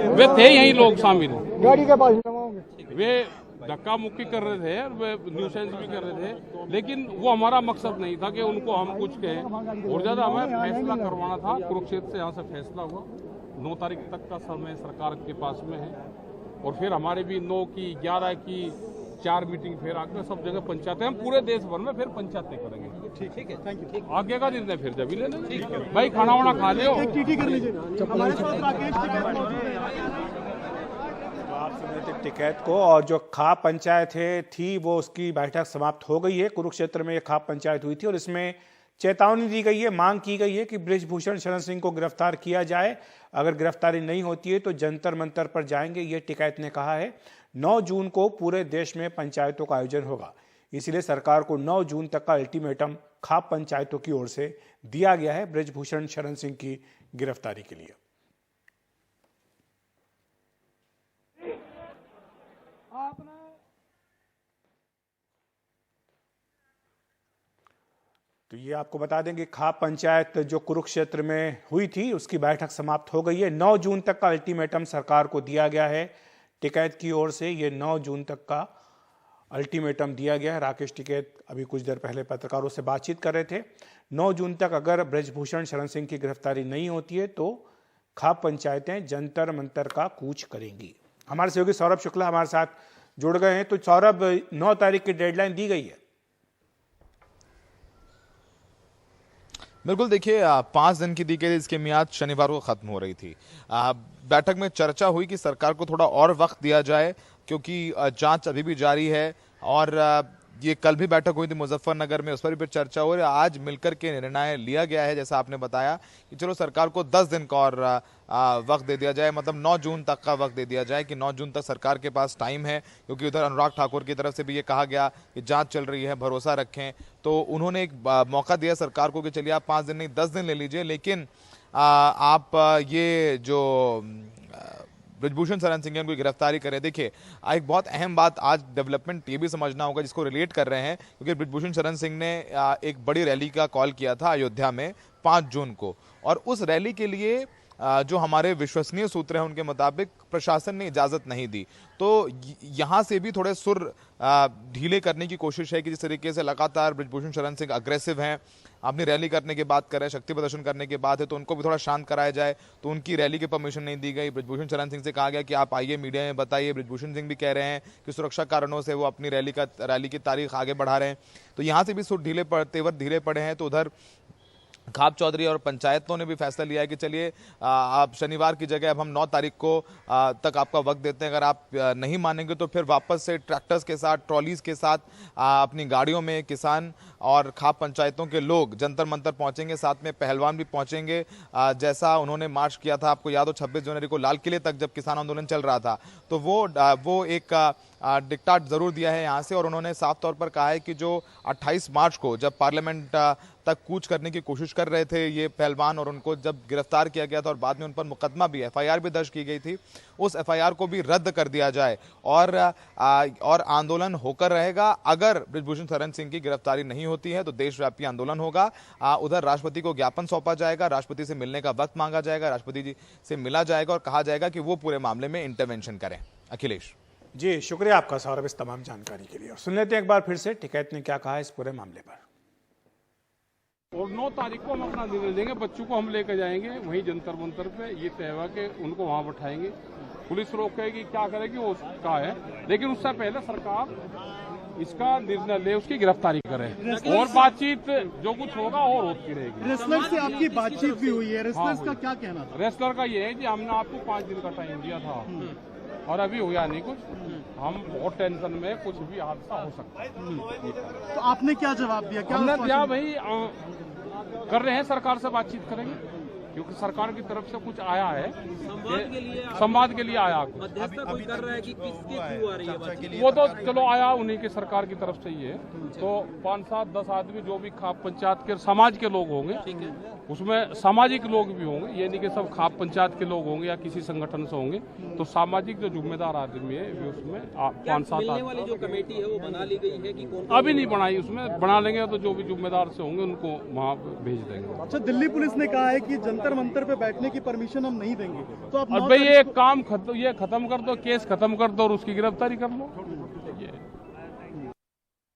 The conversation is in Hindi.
वे थे यही लोग शामिल, गाड़ी के पास लगाओगे। वे धक्का मुक्की कर रहे थे, वे न्यूसेंस भी कर रहे थे, लेकिन वो हमारा मकसद नहीं था कि उनको हम कुछ कहें। और ज्यादा हमें फैसला करवाना था। कुरुक्षेत्र से यहाँ से फैसला हुआ, 9 तारीख तक का समय सरकार के पास में है। और फिर हमारे भी 9 की 11 की 4 मीटिंग फिर आगे सब जगह पंचायतें, हम पूरे देश भर में फिर पंचायतें करेंगे। ठीक है, थैंक यू। आगे का निर्णय फिर जब भी लेना। भाई खाना वाना खा लियो। टीटी कर लीजिए। हमारे साथ राकेश टिकैत मौजूद है। आप सुन रहे थे टिकैत को, और जो खाप पंचायत थी वो उसकी बैठक समाप्त हो गई है। कुरुक्षेत्र में ये खाप पंचायत हुई थी और इसमें चेतावनी दी गई है, मांग की गई है कि बृजभूषण शरण सिंह को गिरफ्तार किया जाए। अगर गिरफ्तारी नहीं होती है तो जंतर मंतर पर जाएंगे, ये टिकैत ने कहा है। 9 जून को पूरे देश में पंचायतों का आयोजन होगा, इसलिए सरकार को 9 जून तक का अल्टीमेटम खाप पंचायतों की ओर से दिया गया है बृजभूषण शरण सिंह की गिरफ्तारी के लिए। तो ये आपको बता दें कि खाप पंचायत जो कुरुक्षेत्र में हुई थी उसकी बैठक समाप्त हो गई है। 9 जून तक का अल्टीमेटम सरकार को दिया गया है टिकैत की ओर से। ये 9 जून तक का अल्टीमेटम दिया गया है। राकेश टिकैत अभी कुछ देर पहले पत्रकारों से बातचीत कर रहे थे। 9 जून तक अगर बृजभूषण शरण सिंह की गिरफ्तारी नहीं होती है तो खाप पंचायतें जंतर मंतर का कूच करेंगी। हमारे सहयोगी सौरभ शुक्ला हमारे साथ जुड़ गए हैं। तो सौरभ, 9 तारीख की डेडलाइन दी गई है। बिल्कुल, देखिए 5 दिन की दी गई, इसकी मियाद शनिवार को खत्म हो रही थी। बैठक में चर्चा हुई कि सरकार को थोड़ा और वक्त दिया जाए क्योंकि जांच अभी भी जारी है। और ये कल भी बैठक हुई थी मुजफ्फरनगर में, उस पर भी चर्चा हो रही है। आज मिलकर के निर्णय लिया गया है, जैसा आपने बताया कि चलो सरकार को 10 दिन का और वक्त दे दिया जाए, मतलब 9 जून तक का वक्त दे दिया जाए कि 9 जून तक सरकार के पास टाइम है। क्योंकि उधर अनुराग ठाकुर की तरफ से भी ये कहा गया कि जांच चल रही है, भरोसा रखें। तो उन्होंने एक मौका दिया सरकार को कि चलिए आप 5 दिन नहीं 10 दिन ले लीजिए, लेकिन आप ये जो बृजभूषण शरण सिंह की गिरफ्तारी करें। देखिए, एक बहुत अहम बात आज डेवलपमेंट ये भी समझना होगा जिसको रिलेट कर रहे हैं, क्योंकि बृजभूषण शरण सिंह ने एक बड़ी रैली का कॉल किया था अयोध्या में 5 जून को। और उस रैली के लिए जो हमारे विश्वसनीय सूत्र हैं उनके मुताबिक प्रशासन ने इजाजत नहीं दी। तो यहां से भी थोड़े सुर ढीले करने की कोशिश है कि जिस तरीके से लगातार बृजभूषण शरण सिंह अग्रेसिव हैं, अपनी रैली करने की बात कर रहे हैं, शक्ति प्रदर्शन करने की बात है, तो उनको भी थोड़ा शांत कराया जाए। तो उनकी रैली की परमिशन नहीं दी गई। बृजभूषण शरण सिंह से कहा गया कि आप आइए मीडिया में बताइए। बृजभूषण सिंह भी कह रहे हैं कि सुरक्षा कारणों से वो अपनी रैली की तारीख आगे बढ़ा रहे हैं। तो यहाँ से भी सुर ढीले पड़े हैं। तो उधर खाप चौधरी और पंचायतों ने भी फैसला लिया है कि चलिए आप शनिवार की जगह अब हम 9 तारीख को तक आपका वक्त देते हैं। अगर आप नहीं मानेंगे तो फिर वापस से ट्रैक्टर्स के साथ, ट्रॉलीज के साथ अपनी गाड़ियों में किसान और खाप पंचायतों के लोग जंतर मंतर पहुंचेंगे। साथ में पहलवान भी पहुंचेंगे। जैसा उन्होंने मार्च किया था, आपको याद हो 26 जनवरी को लाल किले तक जब किसान आंदोलन चल रहा था, तो वो एक डिक्टाट जरूर दिया है यहाँ से। और उन्होंने साफ तौर पर कहा है कि जो 28 मार्च को जब पार्लियामेंट तक कूच करने की कोशिश कर रहे थे ये पहलवान, और उनको जब गिरफ्तार किया गया था और बाद में उन पर मुकदमा भी, FIR भी दर्ज की गई थी, उस FIR को भी रद्द कर दिया जाए और आंदोलन होकर रहेगा। अगर बृजभूषण शरण सिंह की गिरफ्तारी नहीं होती है तो देशव्यापी आंदोलन होगा। उधर राष्ट्रपति को ज्ञापन सौंपा जाएगा, राष्ट्रपति से मिलने का वक्त मांगा जाएगा, राष्ट्रपति जी से मिला जाएगा और कहा जाएगा कि वो पूरे मामले में इंटरवेंशन करें। अखिलेश जी, शुक्रिया आपका सौरभ इस तमाम जानकारी के लिए। और सुन लेते हैं एक बार फिर से टिकैत ने क्या कहा इस पूरे मामले पर। और 9 तारीख को हम अपना निर्णय देंगे। बच्चों को हम लेकर जाएंगे वहीं जंतर मंतर पे, ये तय हुआ कि उनको वहां बैठाएंगे। पुलिस रोकेगी, क्या करेगी वो उसका है, लेकिन उससे पहले सरकार इसका निर्णय ले, उसकी गिरफ्तारी करे और बातचीत जो कुछ होगा और होती रहेगी। रेसलर से आपकी बातचीत भी हुई है, रेसलर का क्या कहना था? रेसलर का ये है कि हमने आपको 5 दिन का टाइम दिया था और अभी हुआ नहीं कुछ। हम बहुत टेंशन में, कुछ भी हादसा हो सकता है। तो आपने क्या जवाब दिया? क्या हमने दिया भाई कर रहे हैं, सरकार से बातचीत करेंगे क्योंकि सरकार की तरफ से कुछ आया है, संवाद के लिए आया। मध्यस्थता कोई कर रहा है कि किसके थ्रू आ रही है बात? वो तो चलो आया उन्हीं के सरकार की तरफ से ही है। तो 5, 7, 10 आदमी जो भी खाप पंचायत के समाज के लोग होंगे, उसमें सामाजिक लोग भी होंगे। ये नहीं कि सब खाप पंचायत के लोग होंगे या किसी संगठन से होंगे। तो सामाजिक जो जिम्मेदार आदमी है वे उसमें 5, 7 मिलने वाली जो कमेटी है वो बना ली गई है कि कौन? अभी नहीं बनाई, उसमें बना लेंगे तो जो भी जिम्मेदार से होंगे उनको वहाँ भेज देंगे। अच्छा, दिल्ली पुलिस ने कहा है कि जंतर मंतर पे बैठने की परमिशन हम नहीं देंगे। तो आप और भाई ये काम ये खत्म कर दो, केस खत्म कर दो और उसकी गिरफ्तारी कर लो। ये